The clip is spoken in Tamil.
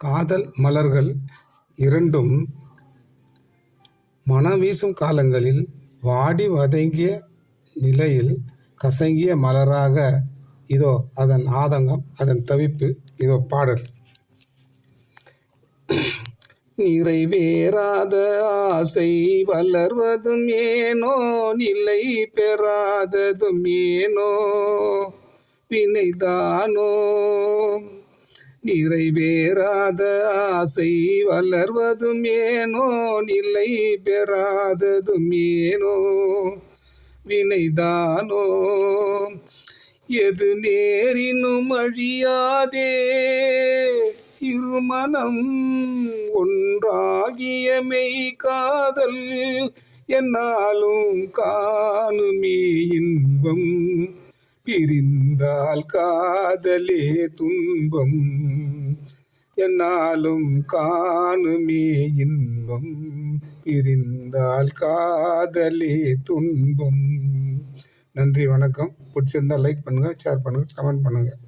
காதல் மலர்கள் இரண்டும் மனம் வீசும் காலங்களில் வாடி வதங்கிய நிலையில் கசங்கிய மலராக இதோ அதன் ஆதங்கம், அதன் தவிப்பு. இதோ பாடல். நிறைவேறாத ஆசை வளர்வதும் ஏனோ, நிலை பெறாததும் ஏனோ, வினைதானோ. நிறைவேறாத ஆசை வளர்வதும் ஏனோ, நிலை பெறாததும் ஏனோ, வினைதானோ. எது நேரினும் அழியாதே இருமனம் ஒன்றாகிய மெய் காதல், என்னாலும் காணுமே இன்பம், பிரிந்தால் காதலே துன்பம். என்னாலும் காணுமே இன்பம், பிரிந்தால் காதலே துன்பம். நன்றி, வணக்கம். பிடிச்சிருந்தால் லைக் பண்ணுங்கள், ஷேர் பண்ணுங்கள், கமெண்ட் பண்ணுங்கள்.